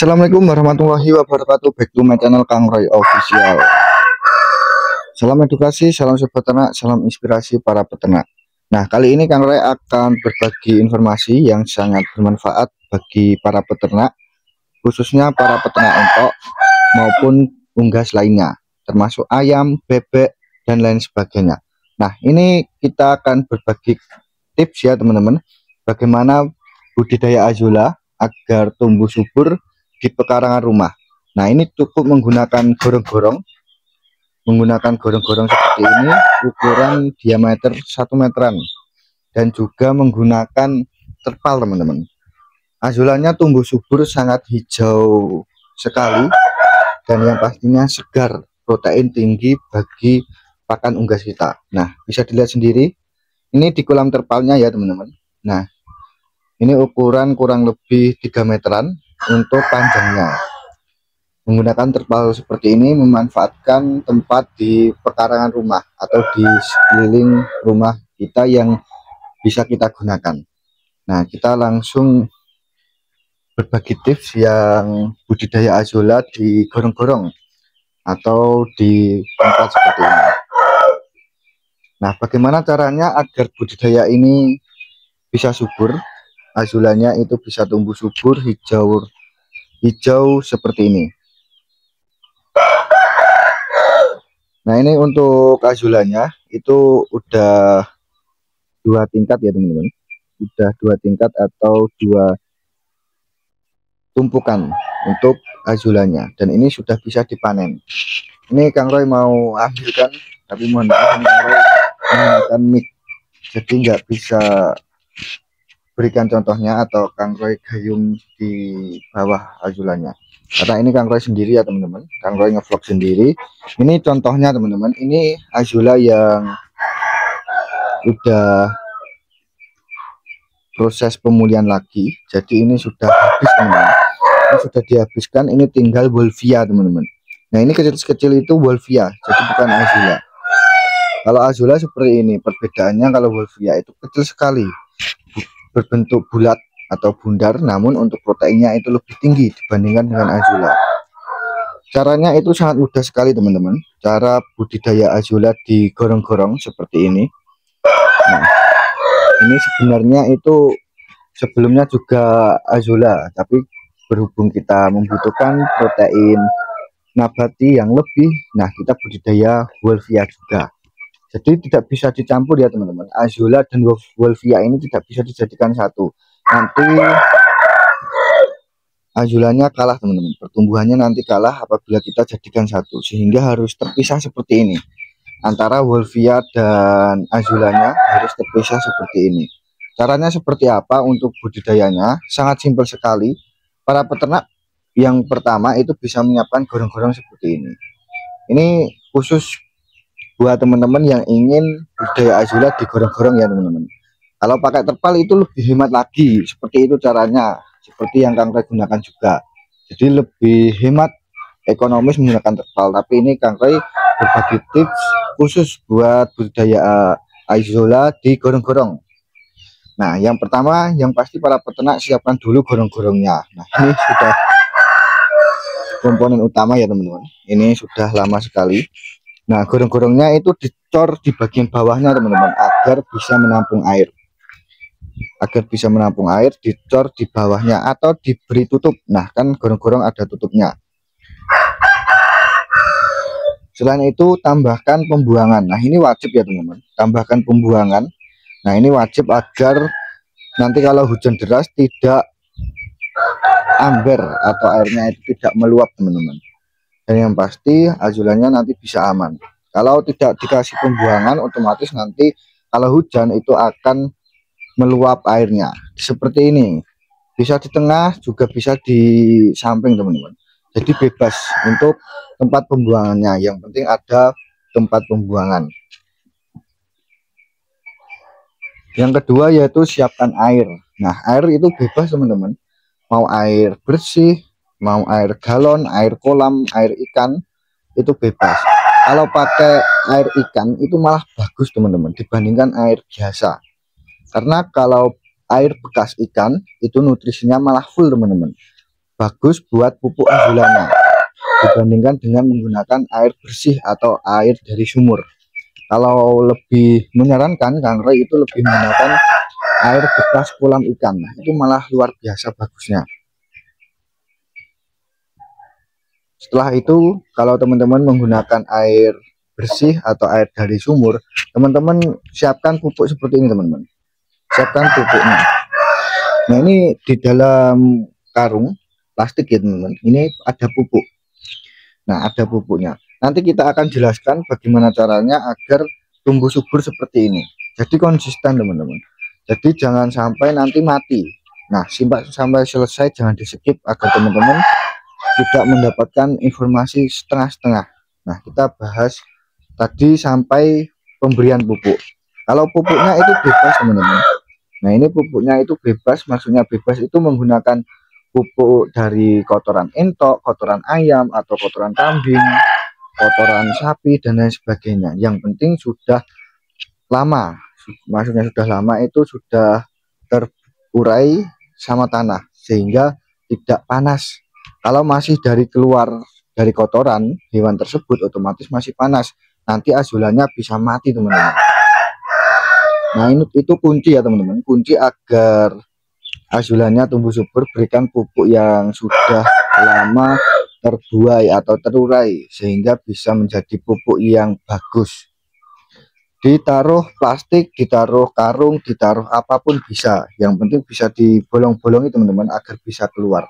Assalamualaikum warahmatullahi wabarakatuh. Back to my channel Kang Roy Official. Salam edukasi, salam sobat ternak, salam inspirasi para peternak. Nah, kali ini Kang Roy akan berbagi informasi yang sangat bermanfaat bagi para peternak, khususnya para peternak entok maupun unggas lainnya, termasuk ayam, bebek, dan lain sebagainya. Nah, ini kita akan berbagi tips ya teman-teman, bagaimana budidaya azula agar tumbuh subur di pekarangan rumah. Nah, ini cukup menggunakan gorong-gorong seperti ini, ukuran diameter 1 meteran, dan juga menggunakan terpal teman-teman. Azulanya tumbuh subur, sangat hijau sekali, dan yang pastinya segar, protein tinggi bagi pakan unggas kita. Nah, bisa dilihat sendiri ini di kolam terpalnya ya teman-teman. Nah, ini ukuran kurang lebih 3 meteran untuk panjangnya. Menggunakan terpal seperti ini memanfaatkan tempat di pekarangan rumah atau di sekeliling rumah kita yang bisa kita gunakan. Nah, kita langsung berbagi tips yang budidaya azula di gorong-gorong atau di tempat seperti ini. Nah, bagaimana caranya agar budidaya ini bisa subur, azulanya itu bisa tumbuh subur, hijau seperti ini. Nah, ini untuk azulanya itu udah 2 tingkat ya teman-teman, udah 2 tingkat atau 2 tumpukan untuk azulanya, dan ini sudah bisa dipanen. Ini Kang Roy mau ambilkan, tapi mohon maaf ini Kang Roy menggunakan mic, jadi nggak bisa berikan contohnya atau Kang Roy gayung di bawah azulanya, karena ini Kang Roy sendiri ya teman-teman. Kang Roy ngevlog sendiri. Ini contohnya teman-teman, ini azula yang udah proses pemulihan lagi, jadi ini sudah habis teman-teman, ini sudah dihabiskan. Ini tinggal wolvia teman-teman. Nah, ini kecil-kecil itu wolvia, jadi bukan azula. Kalau azula seperti ini perbedaannya, kalau wolvia itu kecil sekali, berbentuk bulat atau bundar, namun untuk proteinnya itu lebih tinggi dibandingkan dengan azula. Caranya itu sangat mudah sekali teman-teman, cara budidaya azula di gorong-gorong seperti ini. Nah, ini sebenarnya itu sebelumnya juga azula, tapi berhubung kita membutuhkan protein nabati yang lebih, nah kita budidaya wolvia juga. Jadi tidak bisa dicampur ya teman-teman, azula dan wolvia ini tidak bisa dijadikan satu. Nanti azulanya kalah teman-teman, pertumbuhannya nanti kalah apabila kita jadikan satu, sehingga harus terpisah seperti ini. Antara wolvia dan azulanya harus terpisah seperti ini. Caranya seperti apa untuk budidayanya? Sangat simpel sekali. Para peternak yang pertama itu bisa menyiapkan gorong-gorong seperti ini. Ini khusus buat teman-teman yang ingin budidaya azula di gorong-gorong ya teman-teman. Kalau pakai terpal itu lebih hemat lagi. Seperti itu caranya, seperti yang Kang Roy gunakan juga. Jadi lebih hemat, ekonomis menggunakan terpal. Tapi ini Kang Roy berbagi tips khusus buat budidaya azula di gorong-gorong. Nah, yang pertama yang pasti para peternak siapkan dulu gorong-gorongnya. Nah, ini sudah komponen utama ya teman-teman, ini sudah lama sekali. Nah, gorong-gorongnya itu dicor di bagian bawahnya teman-teman, agar bisa menampung air, dicor di bawahnya atau diberi tutup. Nah, kan gorong-gorong ada tutupnya. Selain itu tambahkan pembuangan. Nah, ini wajib ya teman-teman, tambahkan pembuangan. Nah, ini wajib agar nanti kalau hujan deras tidak amber atau airnya itu tidak meluap teman-teman. Dan yang pasti azulanya nanti bisa aman. Kalau tidak dikasih pembuangan, otomatis nanti kalau hujan itu akan meluap airnya. Seperti ini, bisa di tengah juga bisa di samping teman-teman. Jadi bebas untuk tempat pembuangannya, yang penting ada tempat pembuangan. Yang kedua yaitu siapkan air. Nah, air itu bebas teman-teman, mau air bersih, mau air galon, air kolam, air ikan, itu bebas. Kalau pakai air ikan itu malah bagus teman-teman dibandingkan air biasa, karena kalau air bekas ikan itu nutrisinya malah full teman-teman, bagus buat pupuk azulannya dibandingkan dengan menggunakan air bersih atau air dari sumur. Kalau lebih menyarankan, Kang Roy itu lebih menggunakan air bekas kolam ikan. Nah, itu malah luar biasa bagusnya. Setelah itu, kalau teman-teman menggunakan air bersih atau air dari sumur, teman-teman siapkan pupuk seperti ini, teman-teman. Siapkan pupuknya. Nah, ini di dalam karung plastik ya, teman-teman. Ini ada pupuk. Nah, ada pupuknya. Nanti kita akan jelaskan bagaimana caranya agar tumbuh subur seperti ini. Jadi konsisten, teman-teman. Jadi jangan sampai nanti mati. Nah, simak sampai selesai, jangan di skip agar teman-teman tidak mendapatkan informasi setengah-setengah. Nah, kita bahas tadi sampai pemberian pupuk. Kalau pupuknya itu bebas, teman-teman. Nah, ini pupuknya itu bebas, maksudnya bebas itu menggunakan pupuk dari kotoran entok, kotoran ayam, atau kotoran kambing, kotoran sapi, dan lain sebagainya. Yang penting sudah lama, maksudnya sudah lama itu sudah terurai sama tanah, sehingga tidak panas. Kalau masih dari keluar dari kotoran hewan tersebut, otomatis masih panas. Nanti azulannya bisa mati, teman-teman. Nah, ini itu kunci ya, teman-teman. Kunci agar azulannya tumbuh subur, berikan pupuk yang sudah lama terbuai atau terurai sehingga bisa menjadi pupuk yang bagus. Ditaruh plastik, ditaruh karung, ditaruh apapun bisa. Yang penting bisa dibolong-bolongi, teman-teman, agar bisa keluar.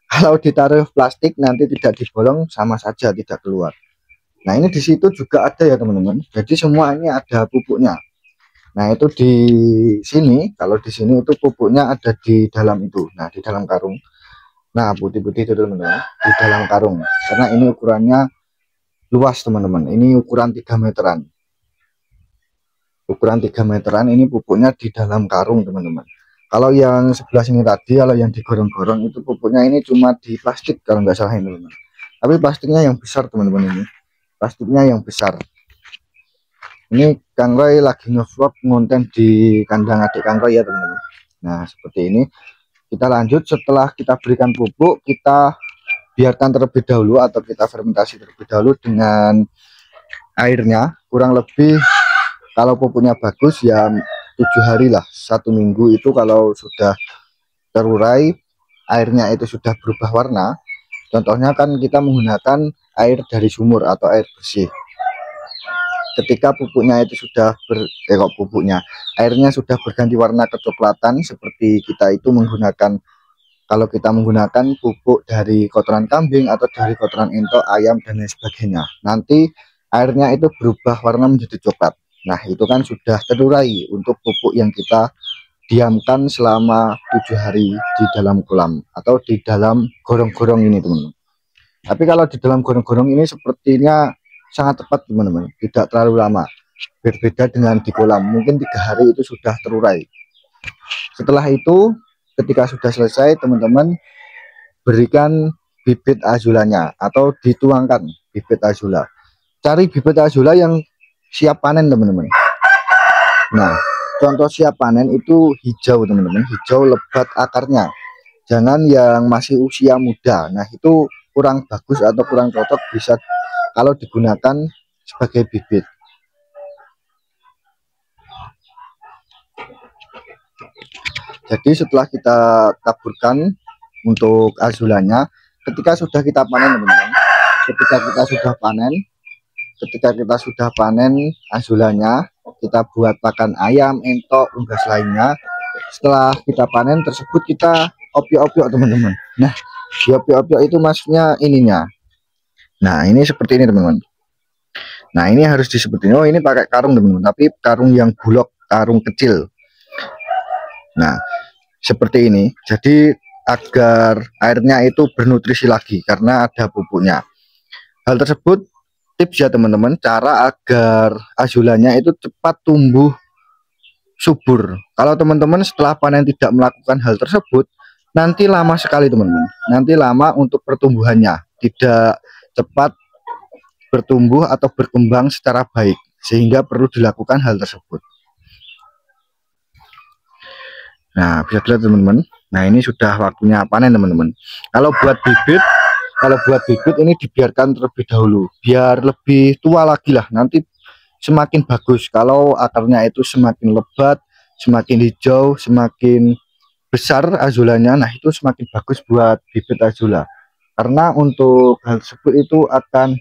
Kalau ditaruh plastik nanti tidak dibolong, sama saja tidak keluar. Nah, ini di situ juga ada ya, teman-teman. Jadi semua ini ada pupuknya. Nah, itu di sini, kalau di sini itu pupuknya ada di dalam itu. Nah, di dalam karung. Nah, putih-putih itu, teman-teman, di dalam karung. Karena ini ukurannya luas, teman-teman. Ini ukuran 3 meteran. Ukuran 3 meteran, ini pupuknya di dalam karung, teman-teman. Kalau yang sebelah sini tadi, kalau yang digorong-gorong itu pupuknya ini cuma di plastik kalau nggak salah, ini, teman-teman. Tapi plastiknya yang besar, teman-teman, ini. Plastiknya yang besar. Ini Kang Roy lagi nge-vlog konten di kandang adik Kang Roy ya, teman-teman. Nah, seperti ini. Kita lanjut, setelah kita berikan pupuk, kita biarkan terlebih dahulu atau kita fermentasi terlebih dahulu dengan airnya. Kurang lebih kalau pupuknya bagus ya 7 hari lah, 1 minggu itu kalau sudah terurai, airnya itu sudah berubah warna. Contohnya kan kita menggunakan air dari sumur atau air bersih. Ketika pupuknya itu sudah airnya sudah berganti warna kecoklatan, seperti kita itu menggunakan, kalau kita menggunakan pupuk dari kotoran kambing atau dari kotoran entok, ayam, dan lain sebagainya, nanti airnya itu berubah warna menjadi coklat. Nah, itu kan sudah terurai untuk pupuk yang kita diamkan selama 7 hari di dalam kolam atau di dalam gorong-gorong ini, teman-teman. Tapi kalau di dalam gorong-gorong ini sepertinya sangat tepat, teman-teman, tidak terlalu lama. Berbeda dengan di kolam, mungkin 3 hari itu sudah terurai. Setelah itu, ketika sudah selesai, teman-teman berikan bibit azulannya atau dituangkan bibit azula. Cari bibit azula yang siap panen, teman-teman. Nah, contoh siap panen itu hijau, teman-teman, hijau lebat akarnya. Jangan yang masih usia muda. Nah, itu kurang bagus atau kurang cocok bisa kalau digunakan sebagai bibit. Jadi setelah kita taburkan untuk azulannya, ketika sudah kita panen, teman-teman, ketika kita sudah panen azulannya, kita buat pakan ayam, entok, unggas lainnya. Setelah kita panen tersebut, kita opiok-opiok, teman-teman. Nah, di opiok-opiok itu maksudnya ininya. Nah, ini seperti ini, teman-teman. Nah, ini harus disebutin. Oh, ini pakai karung, teman-teman, tapi karung yang bulok, karung kecil. Nah, seperti ini. Jadi agar airnya itu bernutrisi lagi karena ada pupuknya. Hal tersebut tips ya, teman-teman, cara agar azulannya itu cepat tumbuh subur. Kalau teman-teman setelah panen tidak melakukan hal tersebut, nanti lama sekali, teman-teman. Nanti lama untuk pertumbuhannya, tidak cepat bertumbuh atau berkembang secara baik, sehingga perlu dilakukan hal tersebut. Nah, bisa dilihat, teman-teman, Nah, ini sudah waktunya panen teman-teman. Kalau buat bibit ini dibiarkan terlebih dahulu biar lebih tua lagi lah, nanti semakin bagus kalau akarnya itu semakin lebat, semakin hijau, semakin besar azulanya. Nah, itu semakin bagus buat bibit azula, karena untuk hal tersebut itu akan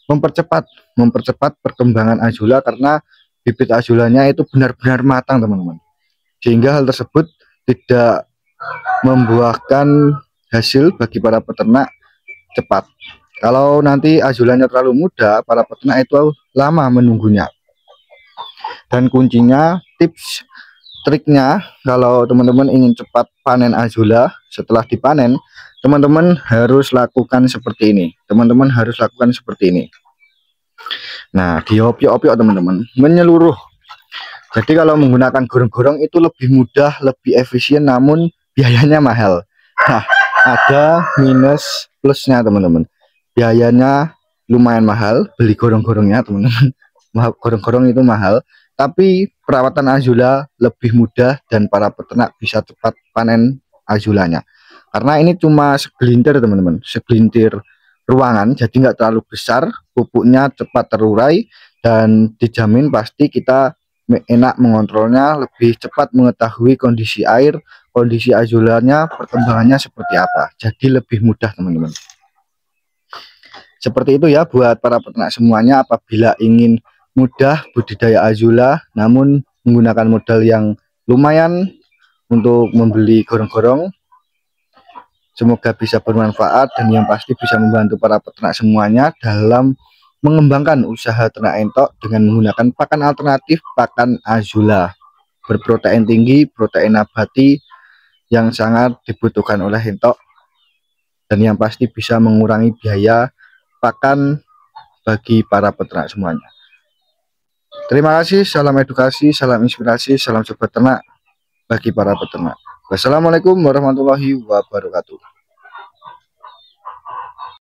mempercepat mempercepat perkembangan azula, karena bibit azulanya itu benar-benar matang teman-teman, sehingga hal tersebut tidak membuahkan hasil bagi para peternak cepat. Kalau nanti azulanya terlalu muda, para peternak itu lama menunggunya. Dan kuncinya, tips triknya, kalau teman-teman ingin cepat panen azula, setelah dipanen teman-teman harus lakukan seperti ini. Nah, diopiok-opiok teman-teman, menyeluruh. Jadi kalau menggunakan gorong-gorong itu lebih mudah, lebih efisien, namun biayanya mahal. Nah, ada minus plusnya teman-teman. Biayanya lumayan mahal, beli gorong-gorongnya teman-teman. Gorong-gorong itu mahal, tapi perawatan azula lebih mudah dan para peternak bisa cepat panen azulanya. Karena ini cuma segelintir teman-teman, segelintir ruangan, jadi nggak terlalu besar, pupuknya cepat terurai, dan dijamin pasti kita enak mengontrolnya, lebih cepat mengetahui kondisi air, kondisi azulanya, perkembangannya seperti apa. Jadi lebih mudah teman-teman. Seperti itu ya buat para peternak semuanya. Apabila ingin mudah budidaya azula namun menggunakan modal yang lumayan untuk membeli gorong-gorong, semoga bisa bermanfaat dan yang pasti bisa membantu para peternak semuanya dalam mengembangkan usaha ternak entok dengan menggunakan pakan alternatif, pakan azula berprotein tinggi, protein nabati yang sangat dibutuhkan oleh entok, dan yang pasti bisa mengurangi biaya pakan bagi para peternak semuanya. Terima kasih, salam edukasi, salam inspirasi, salam sobat ternak bagi para peternak. Wassalamualaikum warahmatullahi wabarakatuh.